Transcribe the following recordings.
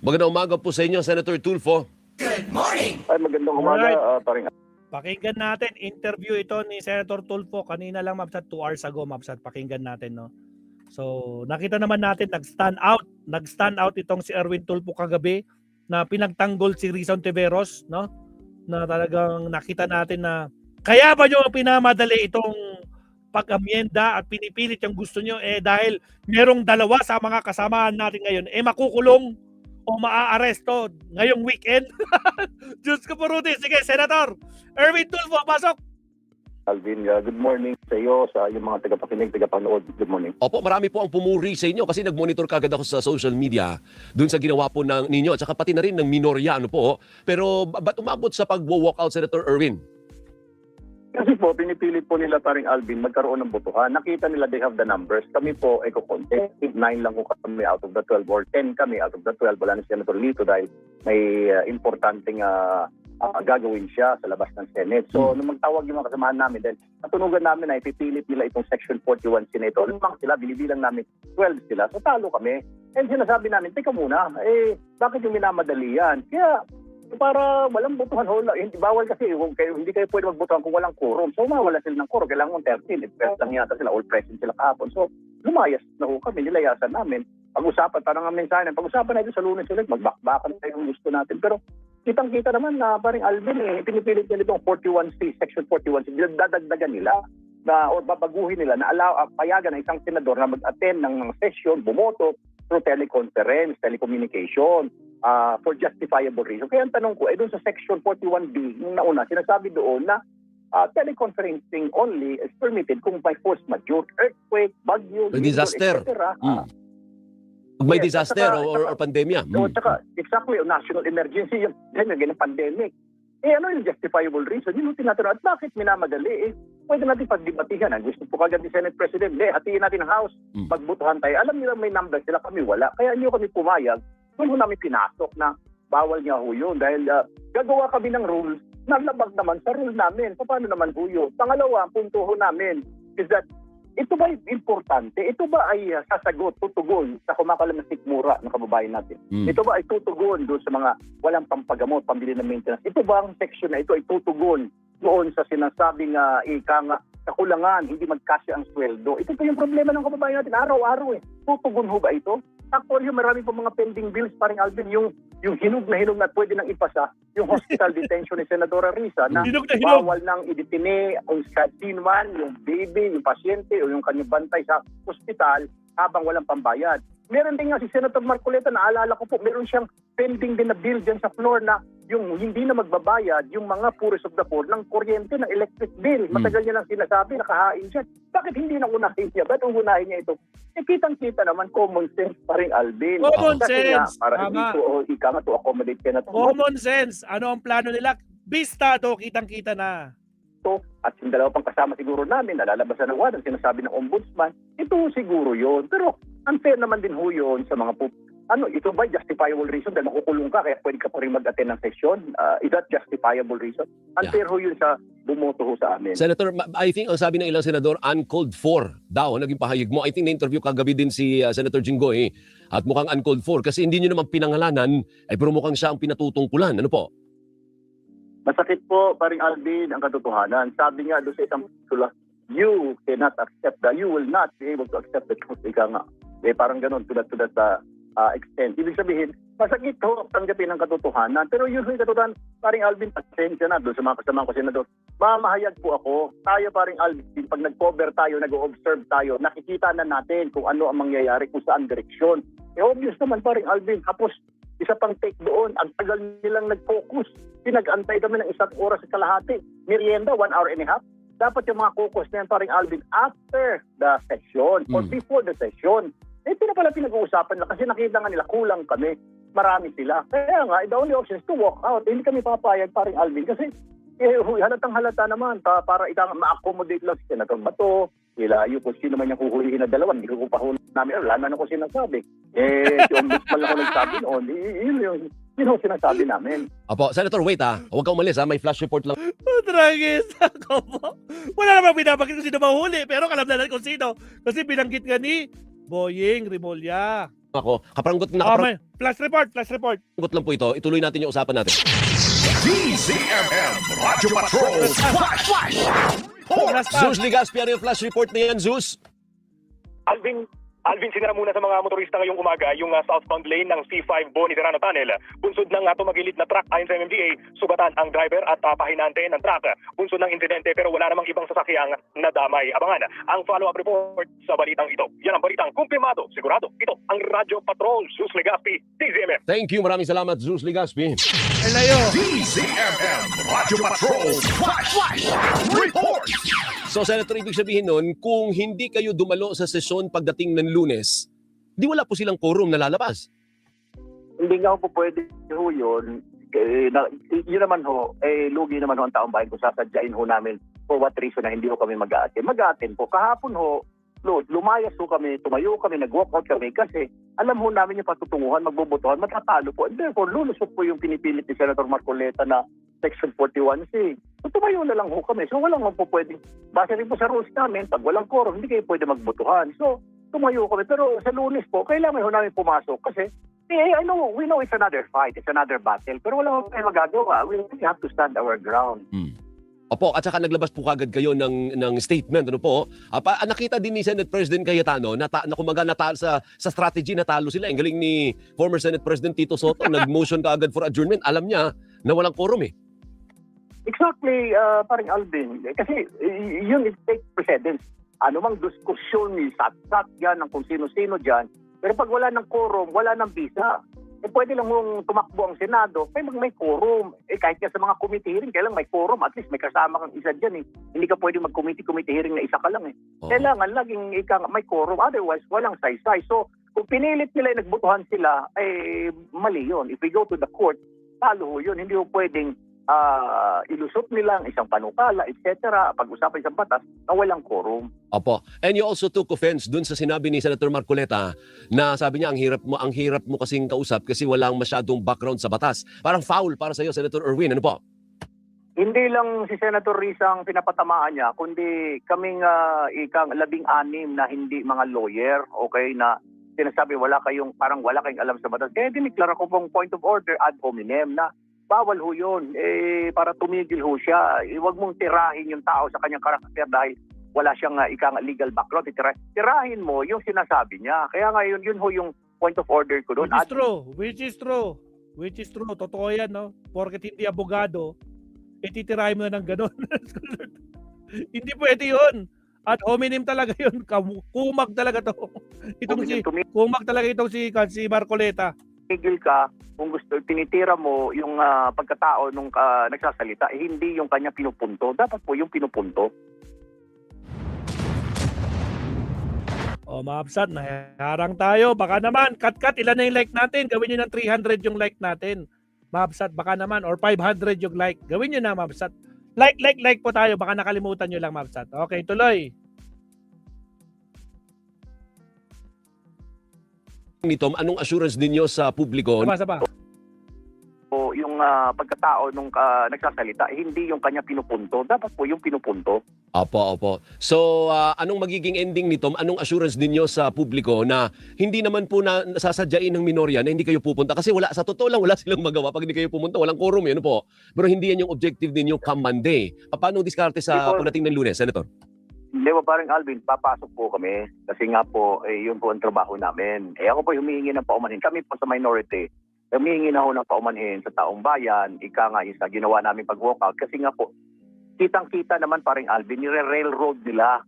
Magandang umaga po sa inyo, Senator Tulfo. Ay, magandang umaga, Alright. paring. Pakinggan natin, interview ito ni Senator Tulfo kanina lang, Mapsat, 2 hours ago, Mapsat. Pakinggan natin, no? So, nakita naman natin, nag-stand out itong si Erwin Tulfo kagabi na pinagtanggol si Rizon Tiveros, no? Na talagang nakita natin na kaya ba nyo pinamadali itong pag-amyenda at pinipilit yung gusto nyo dahil merong dalawa sa mga kasamahan natin ngayon makukulong o maaaresto ngayong weekend. Diyos ko po, Rudy. Sige, Senator Erwin Tulfo, pasok. Alvin, good morning sa iyo, sa iyong mga tagapakinig, tagapanood. Good morning. Opo, marami po ang pumuri sa inyo kasi nag-monitor kagad ako sa social media dun sa ginawa po ng ninyo at saka pati na rin ng minorya, ano po. Pero ba't umabot sa pag-walkout, Senator Erwin? Kasi po, pinipilit po nila paring Alvin magkaroon ng botohan. Nakita nila they have the numbers. Kami po, kukonti. 9 lang po kami out of the 12 or 10 kami out of the 12. Wala na si Senator Lito dahil may importanteng gagawin siya sa labas ng Senate. So, nung magtawag yung mga kasamahan namin, then natunugan namin na ipipilit nila itong Section 41 Senator. Lumang sila, binibilang namin 12 sila. So, talo kami. And sinasabi namin, teka muna, bakit yung minamadali yan? Kaya, para walang botohan, bawal kasi, hindi kayo pwede magbotohan kung walang quorum. So, mawala sila ng quorum. Kailangan mong 13. If lang yata sila, all present sila kahapon. So, lumayas na ho kami, nilayasan namin. Pag-usapan, parang ang mensahe, pag-usapan natin sa Lunes ulit, magbakbakan tayo yung gusto natin. Pero, kitang-kita naman na parang Alvin, pinipilit nila itong 41C, Section 41C, dadagdagan nila na, o babaguhin nila na payagan ng isang senador na mag-attend ng session, bumoto through teleconference, telecommunication, for justifiable reason. Kaya ang tanong ko, doon sa Section 41B, yung nauna, sinasabi doon na teleconferencing only is permitted kung may force majeure, earthquake, bagyo, Disaster. etc. May Yes, disaster at or pandemya. So, exactly, national emergency, yung ganyan pandemic. Ano yung justifiable reason? Yun yung tinatanong. At bakit minamadali? Pwede natin pagdebatihan. Gusto po kagad ni Senate President, hatiin natin ang House, magbutuhan tayo. Alam nila may numbers sila, kami wala. Kaya nyo kami pumayag, doon namin pinasok na bawal niya ho yun. Dahil gagawa kami ng rules, nalabag naman sa rule namin. Paano naman ho yun? Pangalawa, ang punto ho namin is that ito ba importante? Ito ba ay sasagot, tutugon sa kumakalam na sikmura ng kababayan natin? Ito ba ay tutugon doon sa mga walang pampagamot, pambili ng maintenance? Ito ba ang section na ito ay tutugon doon sa sinasabing kakulangan, hindi magkasya ang sweldo? Ito pa yung problema ng kababayan natin araw-araw. Tutugon ho ba ito? Actually, marami po mga pending bills, paring Alvin, yung hinog na pwede nang ipasa, yung hospital detention ni Senadora Risa na bawal nang idetine ang sino man, yung baby, yung pasyente o yung kanyang bantay sa hospital habang walang pambayad. Meron din nga si Senator Marcoleta, naalala ko po, meron siyang pending din na bill dyan sa floor na yung hindi na magbabayad, yung mga poorest of the poor, ng kuryente, ng electric bill. Matagal niya lang sinasabi, nakahain siya. Bakit hindi na unahin niya? Ba't unahin niya ito? Kitang-kita naman, common sense pa rin, Alvin. Common Kasi sense. Nga, para hindi to accommodate ka na to. Common sense. Ano ang plano nila? Bistado, kitang-kita na. At yung dalawa pang kasama siguro namin, nalalabasan ng warrant, sinasabi ng ombudsman, ito siguro yun. Pero unfair naman din ho yun sa mga ito ba justifiable reason dahil makukulong ka kaya pwede ka pa rin mag-attend ng session? Is that justifiable reason? Unfair ho yun sa bumoto ho sa amin. Senator, I think ang sabi ng ilang senador, uncalled for daw, naging pahayag mo. I think na-interview kagabi din si Senator Jinggoy at mukhang uncalled for kasi hindi nyo naman pinangalanan, pero mukhang siya ang pinatutungkulan. Ano po? Masakit po, paring Alvin, ang katotohanan. Sabi nga doon sa isang sula, you cannot accept you will not be able to accept the truth. Ika nga. Parang ganun, to that extent. Ibig sabihin, masakit ho, tanggapin ang katotohanan. Pero yun yung katotohanan, paring Alvin, pasensya na doon sa mga kasama ko, Senador. Mamahayag po ako. Tayo, paring Alvin, pag nag-cover tayo, nag-observe tayo, nakikita na natin kung ano ang mangyayari, kung saan direksyon. Obvious naman, paring Alvin. Tapos, isa pang take doon, ang tagal nilang nag-focus. Pinag-antay kami ng 1 oras at kalahati. Merienda, 1 hour and a half. Dapat yung mga focus na yan, paring Alvin, after the session or before the session. Ito na pala pinag-uusapan na kasi nakita nga nila kulang kami. Marami sila. Kaya nga, the only option is to walk out. Hindi kami papayag, paring Alvin, kasi halatang halata naman para ma-accommodate lang si Senator Bato, ilayo kung sino man yung huhulihin na dalawa, hindi ko pahuli namin. Wala naman ako sinasabi. Si Ombudsman lang ako nagsabi noon. Yun yung sinasabi namin. Apo, Senator, wait huwag kang umalis may flash report lang. Tragis ako po. Wala namang binabagit kung sino mahuli, pero alam na natin kung sino. Kasi binanggit nga ni Boying Rimulya. ako. Kapranggot May flash report. lang po ito. Ituloy natin yung usapan natin. DZMM Radyo Patrol Flash Last time. Zeus Ligaspi, ano yung flash report na yan, Zeus? Alvin, sinara muna sa mga motorista ngayong umaga yung southbound lane ng C5 Boni Serrano Tunnel. Bunsod ng tumagilid na truck ayon sa MMDA, sugatan ang driver at pahinante ng truck. Bunsod ng insidente pero wala namang ibang sasakyang nadamay. Abangan ang follow-up report sa balitang ito. Yan ang balitang kumpirmado, sigurado. Ito ang Radyo Patrol, Zeus Legaspi, DZMM. Thank you. Maraming salamat, Zeus Ligaspi. Elayo. DZMM Radyo Patrol Flash Report. So, Senator, ibig sabihin nun, kung hindi kayo dumalo sa sesyon pagdating ng Lunes, di wala po silang quorum na lalabas. Hindi nga po pwede ho yun. Yun naman ho, lugi naman ho ang taong bayan kung sasadyain ho namin for what reason na hindi ho kami mag-a-attend. Mag-a-attend po. Kahapon ho, lumayas ho kami, tumayo kami, nag-walkout kami kasi alam ho namin yung patutunguhan, magbobotohan, matatalo po. And therefore, lulusot po yung pinipilit ni Senator Marcoleta na Section 41C. So, tumayo na lang ho kami. So, walang po pwede. Base rin po sa rules namin, pag walang quorum, hindi kayo pwede magbotohan. So, tumayo kami. Pero sa Lunes po, kailangan ho namin pumasok kasi we know it's another fight, it's another battle. Pero wala ko kayo magagawa. We have to stand our ground. Opo, at saka naglabas po kagad kayo ng statement. Ano po? Nakita din ni Senate President Cayetano na kumaga natalo sa strategy, natalo sila. Ang galing ni former Senate President Tito Soto, nag-motion kaagad for adjournment. Alam niya na walang quorum eh. Exactly, parang Alvin. Kasi yun, it takes precedence. Ano mang diskusyon, sat-sat yan ng kung sino-sino dyan. Pero pag wala ng quorum, wala ng visa. Pwede lang mong tumakbo ang Senado, may quorum. Kahit nga sa mga committee hearing, kailangan may quorum. At least may kasama kang isa dyan eh. Hindi ka pwede mag-committee hearing na isa ka lang eh. Kailangan laging may quorum. Otherwise, walang saysay. So, kung pinilit nila, nagbutuhan sila, mali yun. If we go to the court, talo yun. Hindi ho pwedeng ilusot nila ang isang panukala, etc. Pag-usapan sa batas na walang quorum. Opo. And you also took offense dun sa sinabi ni Senator Marcoleta na sabi niya ang hirap mo kasing kausap kasi walang masyadong background sa batas. Parang foul para sa iyo, Senator Erwin. Ano po? Hindi lang si Senator Risa ang pinapatamaan niya, kundi kaming ikang 16 na hindi mga lawyer, okay, na sinasabi wala kayong alam sa batas. Kaya diniklara ko pong point of order ad hominem na bawal ho yun. Para tumigil ho siya. Huwag mong tirahin yung tao sa kanyang karakter dahil wala siyang legal background. Tirahin mo yung sinasabi niya. Kaya nga yun ho yung point of order ko doon. Which is true. Totoo yan, no? Porket hindi abogado, ititirahin mo na ng gano'n. Hindi pwede yun. At hominem talaga yun. Kumag talaga to. Kumag talaga itong si Marcoleta. Tumigil ka kung gusto, tinitira mo yung pagkatao nung nagsasalita, hindi yung kanya pinupunto. Dapat po yung pinupunto. Maabsat, naharang tayo. Baka naman, cut, ilan na yung like natin? Gawin nyo ng 300 yung like natin. Maabsat, baka naman, or 500 yung like. Gawin nyo na, Maabsat. Like po tayo. Baka nakalimutan nyo lang, Maabsat. Okay, tuloy. Tom, anong assurance ninyo sa publiko? Saba. O yung pagkatao nung nagsasalita, hindi yung kanya pinupunto. Dapat po yung pinupunto. Opo. So, anong magiging ending ni Tom? Anong assurance ninyo sa publiko na hindi naman po na nasasadyain ng minorya na hindi kayo pupunta? Kasi sa totoo lang, wala silang magawa. Pag hindi kayo pumunta, walang quorum yun po. Pero hindi yan yung objective ninyo come Monday. Paano diskarte sa pagdating ng Lunes, Senator? Hindi ba parang Alvin, papasok po kami kasi nga po, yun po ang trabaho namin. Ako po humihingi ng paumanhin. Kami po sa minority, humihingi na ho ng paumanhin sa taong bayan. Ika nga isa, ginawa namin pag-walkout. Kasi nga po, kitang-kita naman parang Alvin, nire-railroad nila.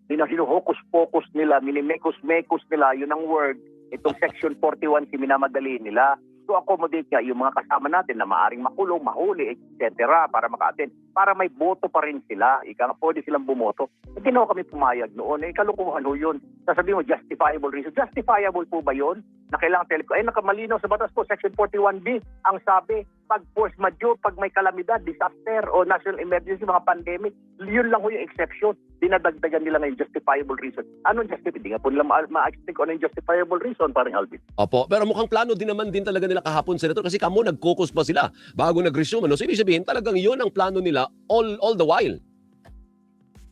Hinuhokus-pokus nila, minimekos-mekos nila, yun ang word. Itong Section 41, minamadali nila. So accommodate nga yung mga kasama natin na maaring makulong, mahuli, etc. para maka-attend. Para may boto pa rin sila. Ika nga, pwede silang bumoto. Hindi na kami pumayag noon. Kalukuhan ho yun. Sasabihin mo, justifiable reason. Justifiable po ba yun? Na kailangan nakamalinaw sa batas po, Section 41B, ang sabi, pag force majeure, pag may kalamidad, disaster, o national emergency, mga pandemic, yun lang ho yung exception. Dinadagdagan nila ngayon justifiable reason. Anong justifiable? Hindi nga po nila ma-explain kung ano yung justifiable reason, parang Alvin. Opo, pero mukhang plano din naman din talaga nila kahapon, Senator, kasi kamo nag-caucus pa sila bago nag-resume. So, ibig sabihin, talagang yun ang plano nila all the while.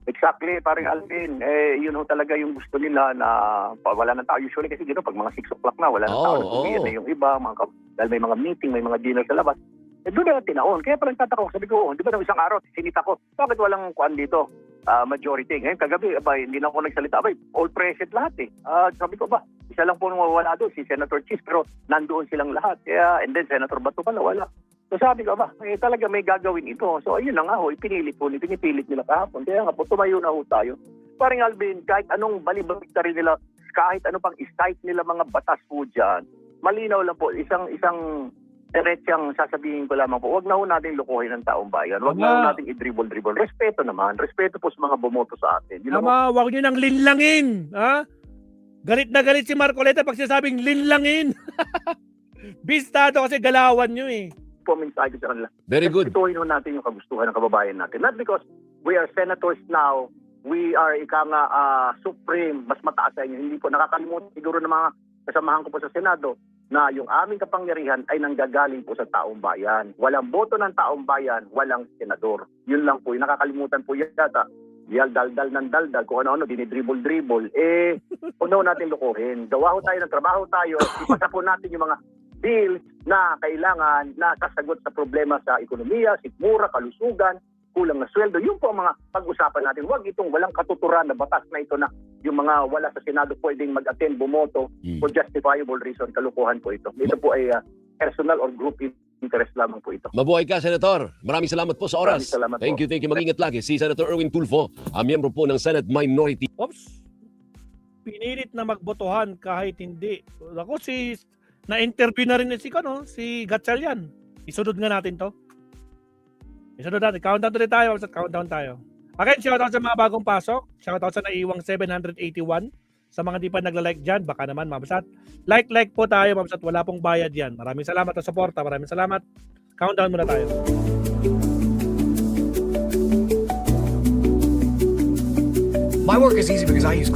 Exactly, parang Alvin. Yun ho talaga yung gusto nila na wala ng tao. Usually kasi dito, pag mga 6 o'clock na, wala ng tao. Nag-uwian na yung iba, dahil may mga meeting, may mga dinner sa labas. Doon na tinaon. Kaya parang tataka ko, sabi ko, di ba nang isang araw, sinita ko, bakit walang kuan dito? Majority. Ngayon, kagabi, hindi na ako nagsalita. All present lahat eh. Sabi ko ba, isa lang po nung wala doon, si Senator Chis, pero nandoon silang lahat. Kaya, and then Senator Bato pala, wala. So sabi ko ba, talaga may gagawin ito. So ayun na nga ho, pinipilit nila kahapon. Kaya nga po, tumayo na ho tayo. Parang Alvin, kahit anong balibalik rin nila, kahit ano pang cite nila mga batas po dyan, malinaw lang po, isang diretsang sasabihin ko lamang po, wag na ho natin lukuhin ng taong bayan. Wag na ho natin i-dribble. Respeto naman. Respeto po sa mga bumoto sa atin. Yun Tama, wag nyo nang linlangin. Ha? Galit na galit si Marcoleta pag sinasabing linlangin. Bistado kasi galawan nyo eh. po mensahe sa kanila. Very good. Respetuhin ho natin yung kagustuhan ng kababayan natin. Not because we are senators now, we are supreme, mas mataas sa inyo. Hindi po nakakalimutan siguro ng mga kasamahan ko po sa Senado na yung aming kapangyarihan ay nanggagaling po sa taong bayan. Walang boto ng taong bayan, walang senador. Yun lang po. Yung nakakalimutan po yata. Daldal ng daldal, kung ano-ano, dinidribble-dribble. Unaw natin lukuhin. Gawa ho tayo ng trabaho tayo. Ipasa po natin yung mga bills na kailangan na kasagot sa problema sa ekonomiya, sikmura, kalusugan, kulang na sweldo. Yun po ang mga pag-usapan natin. Huwag itong walang katuturan na batas na ito na yung mga wala sa Senado pwedeng mag-attend, bumoto for justifiable reason. Kalukuhan po ito. Ito po ay personal or group interest lamang po ito. Mabuhay ka, Senator. Maraming salamat po sa oras. Maraming salamat po. Thank you. Mag-ingat lagi. Si Senator Erwin Tulfo, miyembro po ng Senate Minority. Oops. Pinilit na magbotohan kahit hindi. Ako na-interview na rin si Gatchalian. Isunod nga natin to. Isunod natin. Countdown tuloy tayo. Countdown tayo. Again, shoutout sa mga bagong pasok. Shoutout sa naiwang 781. Sa mga di pa nagla-like dyan, baka naman mabasat. Like po tayo, mabasat. Wala pong bayad yan. Maraming salamat sa suporta. Maraming salamat. Countdown muna tayo. My work is easy because I use